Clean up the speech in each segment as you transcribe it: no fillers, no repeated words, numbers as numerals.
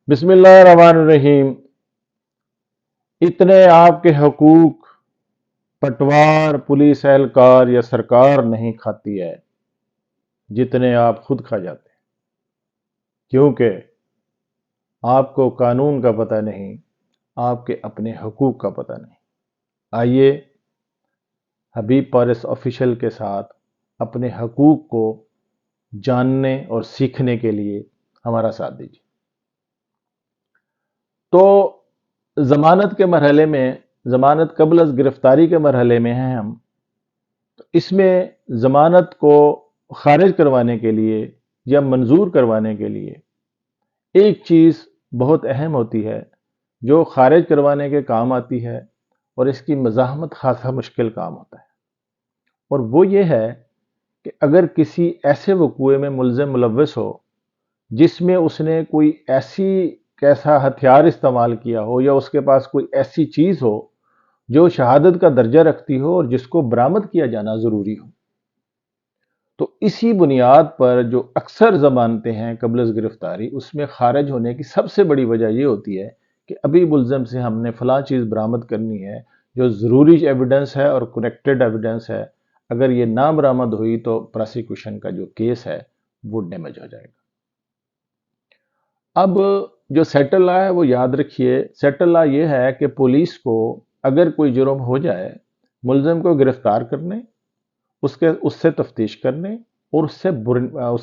بسم اللہ الرحمن الرحیم۔ اتنے آپ کے حقوق پٹوار، پولیس اہلکار یا سرکار نہیں کھاتی ہے جتنے آپ خود کھا جاتے ہیں، کیونکہ آپ کو قانون کا پتہ نہیں، آپ کے اپنے حقوق کا پتہ نہیں۔ آئیے حبیب پارس آفیشل کے ساتھ اپنے حقوق کو جاننے اور سیکھنے کے لیے ہمارا ساتھ دیجیے۔ تو ضمانت کے مرحلے میں، ضمانت قبل از گرفتاری کے مرحلے میں ہیں ہم۔ تو اس میں ضمانت کو خارج کروانے کے لیے یا منظور کروانے کے لیے ایک چیز بہت اہم ہوتی ہے جو خارج کروانے کے کام آتی ہے، اور اس کی مزاحمت خاصا مشکل کام ہوتا ہے، اور وہ یہ ہے کہ اگر کسی ایسے وقوعے میں ملزم ملوث ہو جس میں اس نے کوئی ایسا ہتھیار استعمال کیا ہو یا اس کے پاس کوئی ایسی چیز ہو جو شہادت کا درجہ رکھتی ہو اور جس کو برآمد کیا جانا ضروری ہو، تو اسی بنیاد پر جو اکثر ضمانتیں ہیں قبل از گرفتاری، اس میں خارج ہونے کی سب سے بڑی وجہ یہ ہوتی ہے کہ ابھی ملزم سے ہم نے فلاں چیز برآمد کرنی ہے جو ضروری ایویڈنس ہے اور کنیکٹڈ ایویڈنس ہے، اگر یہ نہ برآمد ہوئی تو پراسیکیوشن کا جو کیس ہے وہ ڈیمیج ہو جائے گا۔ اب جو سیٹل لا ہے وہ یاد رکھیے، سیٹل لا یہ ہے کہ پولیس کو اگر کوئی جرم ہو جائے، ملزم کو گرفتار کرنے، اس سے تفتیش کرنے اور اس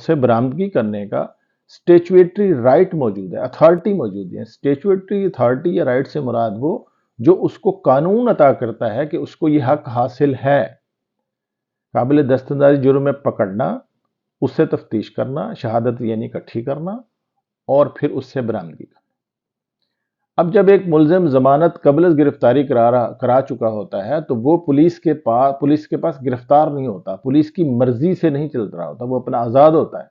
سے برآمدگی کرنے کا اسٹیچویٹری رائٹ موجود ہے، اتھارٹی موجود ہے۔ اسٹیچویٹری اتھارٹی یا رائٹ سے مراد وہ جو اس کو قانون عطا کرتا ہے کہ اس کو یہ حق حاصل ہے، قابل دستاندازی جرم میں پکڑنا، اس سے تفتیش کرنا، شہادت یعنی اکٹھی کرنا، اور پھر اس سے برآمدگی کرنا۔ اب جب ایک ملزم ضمانت قبل از گرفتاری کرا چکا ہوتا ہے تو وہ پولیس کے پاس گرفتار نہیں ہوتا، پولیس کی مرضی سے نہیں چل رہا ہوتا، وہ اپنا آزاد ہوتا ہے۔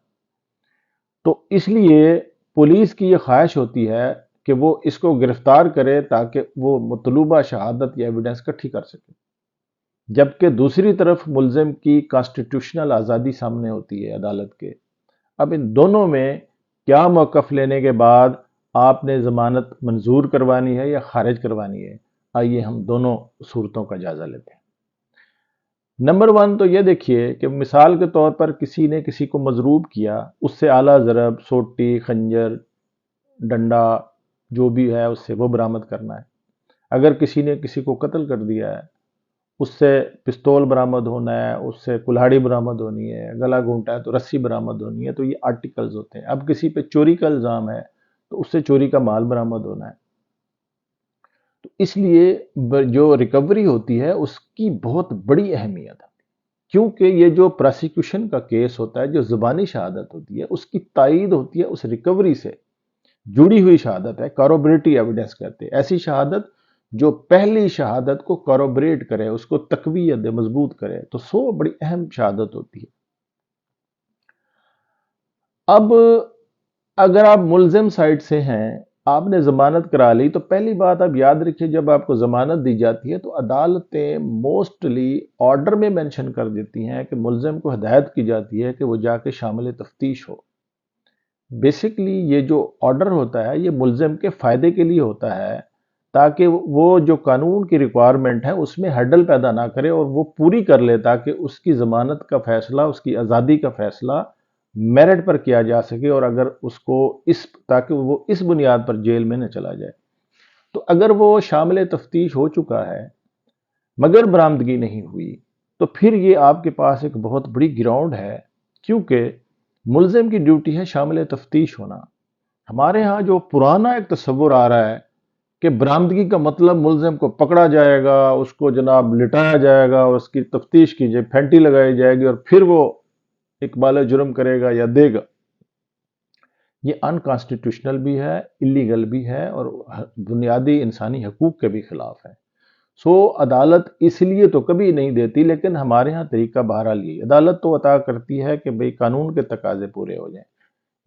تو اس لیے پولیس کی یہ خواہش ہوتی ہے کہ وہ اس کو گرفتار کرے تاکہ وہ مطلوبہ شہادت یا ایویڈنس اکٹھی کر سکے، جبکہ دوسری طرف ملزم کی کانسٹیٹیوشنل آزادی سامنے ہوتی ہے عدالت کے۔ اب ان دونوں میں کیا موقف لینے کے بعد آپ نے ضمانت منظور کروانی ہے یا خارج کروانی ہے؟ آئیے ہم دونوں صورتوں کا جائزہ لیتے ہیں۔ نمبر 1 تو یہ دیکھیے کہ مثال کے طور پر کسی نے کسی کو مضروب کیا، اس سے اعلیٰ ضرب، سوٹی، خنجر، ڈنڈا جو بھی ہے اس سے وہ برآمد کرنا ہے۔ اگر کسی نے کسی کو قتل کر دیا ہے، اس سے پستول برآمد ہونا ہے، اس سے کلہاڑی برآمد ہونی ہے، گلا گھونٹا ہے تو رسی برآمد ہونی ہے، تو یہ آرٹیکلز ہوتے ہیں۔ اب کسی پہ چوری کا الزام ہے تو اس سے چوری کا مال برآمد ہونا ہے۔ تو اس لیے جو ریکوری ہوتی ہے اس کی بہت بڑی اہمیت ہے، کیونکہ یہ جو پراسیکیوشن کا کیس ہوتا ہے، جو زبانی شہادت ہوتی ہے، اس کی تائید ہوتی ہے اس ریکوری سے جڑی ہوئی شہادت ہے، کاروبریٹی ایویڈنس کہتے ہیں۔ ایسی شہادت جو پہلی شہادت کو کاروبریٹ کرے، اس کو تقویت دے، مضبوط کرے، تو بڑی اہم شہادت ہوتی ہے۔ اب اگر آپ ملزم سائٹ سے ہیں، آپ نے ضمانت کرا لی، تو پہلی بات آپ یاد رکھیے، جب آپ کو ضمانت دی جاتی ہے تو عدالتیں موسٹلی آرڈر میں مینشن کر دیتی ہیں کہ ملزم کو ہدایت کی جاتی ہے کہ وہ جا کے شامل تفتیش ہو۔ بیسکلی یہ جو آرڈر ہوتا ہے یہ ملزم کے فائدے کے لیے ہوتا ہے، تاکہ وہ جو قانون کی ریکوائرمنٹ ہے اس میں ہرڈل پیدا نہ کرے اور وہ پوری کر لے، تاکہ اس کی ضمانت کا فیصلہ، اس کی آزادی کا فیصلہ میرٹ پر کیا جا سکے، اور اگر اس کو تاکہ وہ اس بنیاد پر جیل میں نہ چلا جائے۔ تو اگر وہ شامل تفتیش ہو چکا ہے مگر برآمدگی نہیں ہوئی، تو پھر یہ آپ کے پاس ایک بہت بڑی گراؤنڈ ہے، کیونکہ ملزم کی ڈیوٹی ہے شامل تفتیش ہونا۔ ہمارے ہاں جو پرانا ایک تصور آ رہا ہے کہ برآمدگی کا مطلب ملزم کو پکڑا جائے گا، اس کو جناب لٹایا جائے گا، اس کی تفتیش کی جائے، پھینٹی لگائی جائے گی اور پھر وہ اقبال جرم کرے گا یا دے گا، یہ انکانسٹیٹیوشنل بھی ہے، اللیگل بھی ہے، اور بنیادی انسانی حقوق کے بھی خلاف ہے۔ عدالت اس لیے تو کبھی نہیں دیتی، لیکن ہمارے ہاں طریقہ بہرحال یہ عدالت تو عطا کرتی ہے کہ بھئی قانون کے تقاضے پورے ہو جائیں۔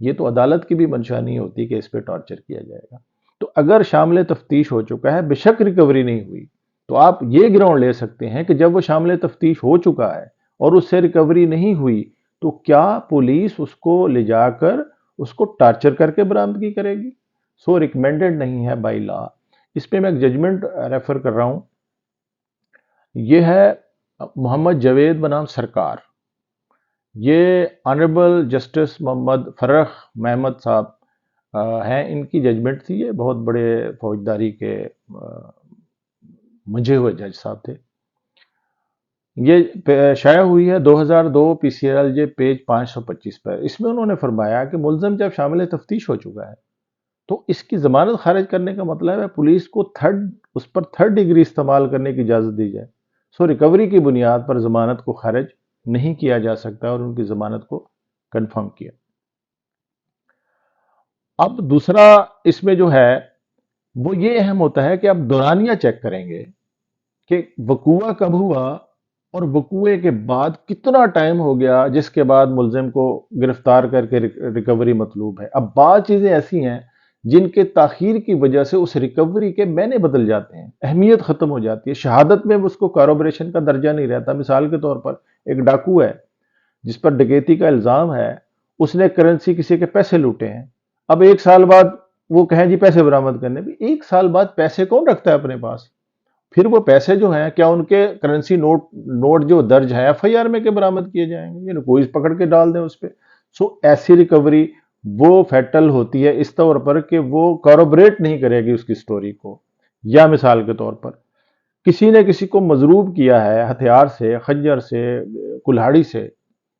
یہ تو عدالت کی بھی منشا نہیں ہوتی کہ اس پہ ٹارچر کیا جائے گا۔ تو اگر شامل تفتیش ہو چکا ہے، بے شک ریکوری نہیں ہوئی، تو آپ یہ گراؤنڈ لے سکتے ہیں کہ جب وہ شامل تفتیش ہو چکا ہے اور اس سے ریکوری نہیں ہوئی، تو کیا پولیس اس کو لے جا کر اس کو ٹارچر کر کے برآمدگی کرے گی؟ سو ریکمینڈڈ نہیں ہے بائی لا۔ اس پہ میں ایک ججمنٹ ریفر کر رہا ہوں، یہ ہے محمد جاوید بنام سرکار، یہ آنریبل جسٹس محمد فرخ محمد صاحب ہیں، ان کی ججمنٹ تھی، یہ بہت بڑے فوجداری کے منجھے ہوئے جج صاحب تھے۔ یہ شائع ہوئی ہے 2002 P C R L J page 525 پر۔ اس میں انہوں نے فرمایا کہ ملزم جب شامل تفتیش ہو چکا ہے تو اس کی ضمانت خارج کرنے کا مطلب ہے پولیس کو اس پر تھرڈ ڈگری استعمال کرنے کی اجازت دی جائے۔ سو ریکوری کی بنیاد پر ضمانت کو خارج نہیں کیا جا سکتا اور ان کی ضمانت کو کنفرم کیا۔ اب دوسرا اس میں جو ہے وہ یہ اہم ہوتا ہے کہ آپ دورانیہ چیک کریں گے کہ وقوع کب ہوا اور وقوعے کے بعد کتنا ٹائم ہو گیا جس کے بعد ملزم کو گرفتار کر کے ریکوری مطلوب ہے۔ اب بعض چیزیں ایسی ہیں جن کے تاخیر کی وجہ سے اس ریکوری کے معنی بدل جاتے ہیں، اہمیت ختم ہو جاتی ہے، شہادت میں اس کو کاروبریشن کا درجہ نہیں رہتا۔ مثال کے طور پر ایک ڈاکو ہے جس پر ڈکیتی کا الزام ہے، اس نے کرنسی کسی کے پیسے لوٹے ہیں، اب 1 سال بعد وہ کہیں جی پیسے برآمد کرنے، بھی 1 سال بعد پیسے کون رکھتا ہے اپنے پاس؟ پھر وہ پیسے جو ہیں کیا ان کے کرنسی نوٹ جو درج ہے ایف آئی آر میں کے برآمد کیے جائیں گے؟ یعنی کوئی پکڑ کے ڈال دیں اس پہ۔ سو ایسی ریکوری وہ فیٹل ہوتی ہے اس طور پر کہ وہ کاروبریٹ نہیں کرے گی اس کی سٹوری کو۔ یا مثال کے طور پر کسی نے کسی کو مضروب کیا ہے ہتھیار سے، خنجر سے، کلہاڑی سے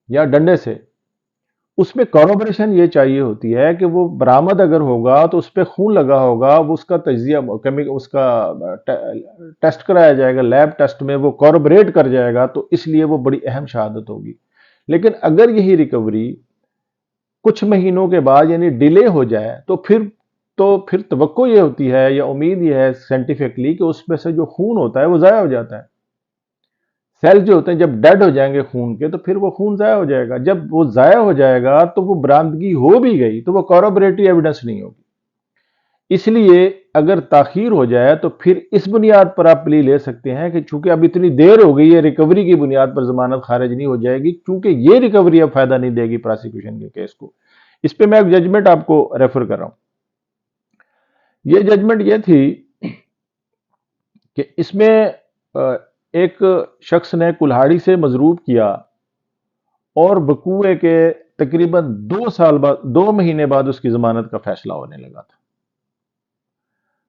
یا ڈنڈے سے، اس میں کاروبریشن یہ چاہیے ہوتی ہے کہ وہ برآمد اگر ہوگا تو اس پہ خون لگا ہوگا، وہ اس کا تجزیہ اس کا ٹیسٹ کرایا جائے گا، لیب ٹیسٹ میں وہ کاروبریٹ کر جائے گا، تو اس لیے وہ بڑی اہم شہادت ہوگی۔ لیکن اگر یہی ریکوری کچھ مہینوں کے بعد یعنی ڈیلے ہو جائے تو پھر توقع یہ ہوتی ہے یا امید یہ ہے سائنٹیفکلی کہ اس میں سے جو خون ہوتا ہے وہ ضائع ہو جاتا ہے۔ سیل جو ہوتے ہیں جب ڈیڈ ہو جائیں گے خون کے تو پھر وہ خون ضائع ہو جائے گا، جب وہ ضائع ہو جائے گا تو وہ برآمدگی ہو بھی گئی تو وہ کاروبریٹی ایویڈنس نہیں ہوگی۔ اس لیے اگر تاخیر ہو جائے تو پھر اس بنیاد پر آپ پلی لے سکتے ہیں کہ چونکہ اب اتنی دیر ہو گئی ہے، ریکوری کی بنیاد پر ضمانت خارج نہیں ہو جائے گی، کیونکہ یہ ریکوری اب فائدہ نہیں دے گی پراسیکیوشن کے کیس کو۔ اس پہ میں ایک ججمنٹ آپ کو ریفر کر رہا ہوں۔ یہ ججمنٹ یہ تھی کہ اس میں ایک شخص نے کلہاڑی سے مضروب کیا اور وقوعے کے تقریباً 2 مہینے بعد اس کی ضمانت کا فیصلہ ہونے لگا تھا۔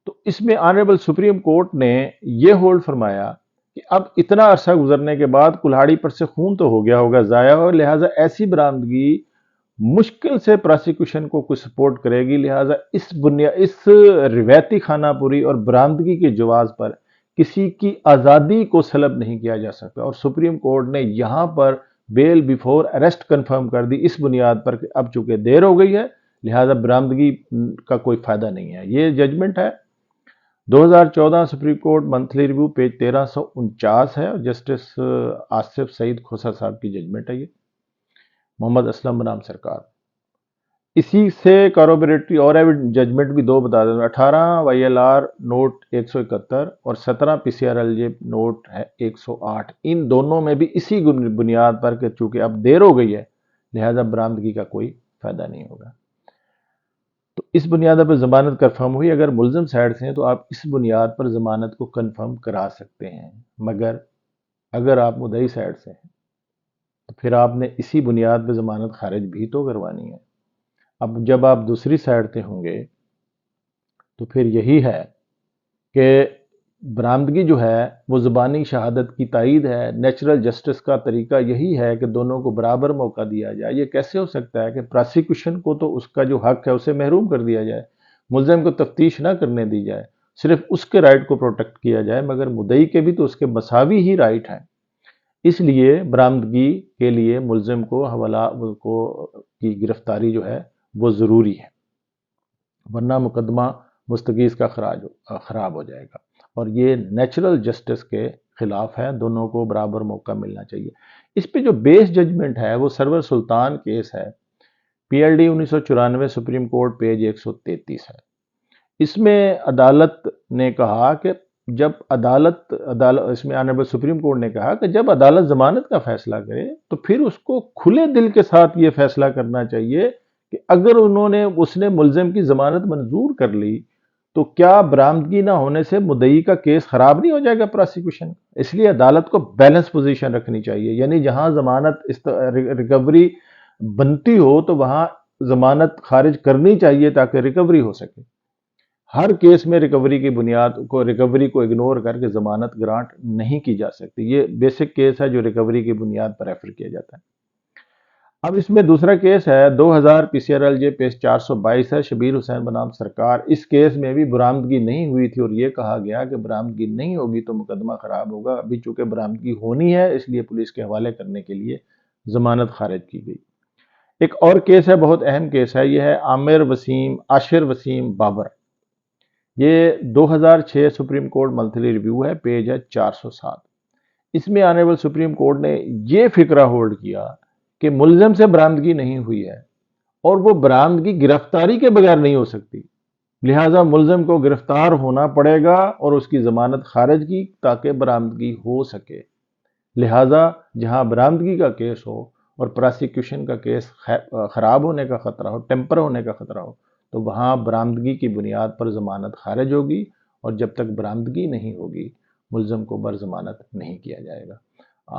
تو اس میں آنریبل سپریم کورٹ نے یہ ہولڈ فرمایا کہ اب اتنا عرصہ گزرنے کے بعد کلہاڑی پر سے خون تو ہو گیا ہوگا ضائع، اور لہٰذا ایسی برآمدگی مشکل سے پراسیکیوشن کو کوئی سپورٹ کرے گی، لہٰذا اس روایتی خانہ پوری اور برآمدگی کے جواز پر کسی کی آزادی کو سلب نہیں کیا جا سکتا۔ اور سپریم کورٹ نے یہاں پر بیل بیفور اریسٹ کنفرم کر دی اس بنیاد پر کہ اب چونکہ دیر ہو گئی ہے لہٰذا برآمدگی کا کوئی فائدہ نہیں ہے۔ یہ ججمنٹ ہے 2014 supreme court monthly review page 1349 ہے، جسٹس آصف سعید کھوسہ صاحب کی ججمنٹ ہے۔ یہ محمد اسلم بنام سرکار۔ اسی سے کاروبریٹری اور ججمنٹ بھی 2 بتا دیں، 18 وائی ایل آر نوٹ 171 اور 17 P C R L J note ہے 108۔ ان دونوں میں بھی اسی بنیاد پر کہ چونکہ اب دیر ہو گئی ہے لہذا برآمدگی کا کوئی فائدہ نہیں ہوگا۔ تو اس بنیاد پر ضمانت کنفرم ہوئی۔ اگر ملزم سائڈ سے ہیں تو آپ اس بنیاد پر ضمانت کو کنفرم کرا سکتے ہیں، مگر اگر آپ مدعی سائڈ سے ہیں تو پھر آپ نے اسی بنیاد پہ ضمانت خارج بھی تو کروانی ہے۔ اب جب آپ دوسری سائڈ پہ ہوں گے تو پھر یہی ہے کہ برآمدگی جو ہے وہ زبانی شہادت کی تائید ہے۔ نیچرل جسٹس کا طریقہ یہی ہے کہ دونوں کو برابر موقع دیا جائے۔ یہ کیسے ہو سکتا ہے کہ پراسیکیوشن کو تو اس کا جو حق ہے اسے محروم کر دیا جائے، ملزم کو تفتیش نہ کرنے دی جائے، صرف اس کے رائٹ کو پروٹیکٹ کیا جائے، مگر مدعی کے بھی تو اس کے مساوی ہی رائٹ ہیں۔ اس لیے برآمدگی کے لیے ملزم کو حوالہ کی گرفتاری جو ہے وہ ضروری ہے، ورنہ مقدمہ مستغیث کا خراب ہو جائے گا، اور یہ نیچرل جسٹس کے خلاف ہے۔ دونوں کو برابر موقع ملنا چاہیے۔ اس پہ جو بیس ججمنٹ ہے وہ سرور سلطان کیس ہے، P L D 1994 supreme court page 133 ہے۔ اس میں عدالت نے کہا کہ جب عدالت اس میں آنریبل سپریم کورٹ نے کہا کہ جب عدالت ضمانت کا فیصلہ کرے تو پھر اس کو کھلے دل کے ساتھ یہ فیصلہ کرنا چاہیے کہ اگر اس نے ملزم کی ضمانت منظور کر لی تو کیا برآمدگی نہ ہونے سے مدعی کا کیس خراب نہیں ہو جائے گا پراسیکیوشن؟ اس لیے عدالت کو بیلنس پوزیشن رکھنی چاہیے، یعنی جہاں ضمانت ریکوری بنتی ہو تو وہاں ضمانت خارج کرنی چاہیے تاکہ ریکوری ہو سکے۔ ہر کیس میں ریکوری کو اگنور کر کے ضمانت گرانٹ نہیں کی جا سکتی۔ یہ بیسک کیس ہے جو ریکوری کی بنیاد پر ریفر کیا جاتا ہے۔ اب اس میں دوسرا کیس ہے 2000 PCRLJ پیج 422 ہے، شبیر حسین بنام سرکار۔ اس کیس میں بھی برآمدگی نہیں ہوئی تھی اور یہ کہا گیا کہ برآمدگی نہیں ہوگی تو مقدمہ خراب ہوگا۔ ابھی چونکہ برآمدگی ہونی ہے اس لیے پولیس کے حوالے کرنے کے لیے ضمانت خارج کی گئی۔ ایک اور کیس ہے، بہت اہم کیس ہے، یہ ہے عاشر وسیم بابر۔ یہ 2006 سپریم کورٹ منتھلی ریویو ہے، پیج ہے 407۔ اس میں آنریبل سپریم کورٹ نے یہ فکرہ ہولڈ کیا کہ ملزم سے برآمدگی نہیں ہوئی ہے اور وہ برآمدگی گرفتاری کے بغیر نہیں ہو سکتی، لہٰذا ملزم کو گرفتار ہونا پڑے گا اور اس کی ضمانت خارج کی تاکہ برآمدگی ہو سکے۔ لہٰذا جہاں برآمدگی کا کیس ہو اور پراسیکیوشن کا کیس خراب ہونے کا خطرہ ہو، ٹیمپر ہونے کا خطرہ ہو، تو وہاں برآمدگی کی بنیاد پر ضمانت خارج ہوگی، اور جب تک برآمدگی نہیں ہوگی ملزم کو برضمانت نہیں کیا جائے گا۔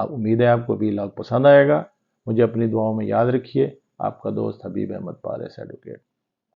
امید ہے آپ کو بھی لاگ پسند آئے گا۔ مجھے اپنی دعاؤں میں یاد رکھیے۔ آپ کا دوست حبیب احمد پارس، ایڈوکیٹ۔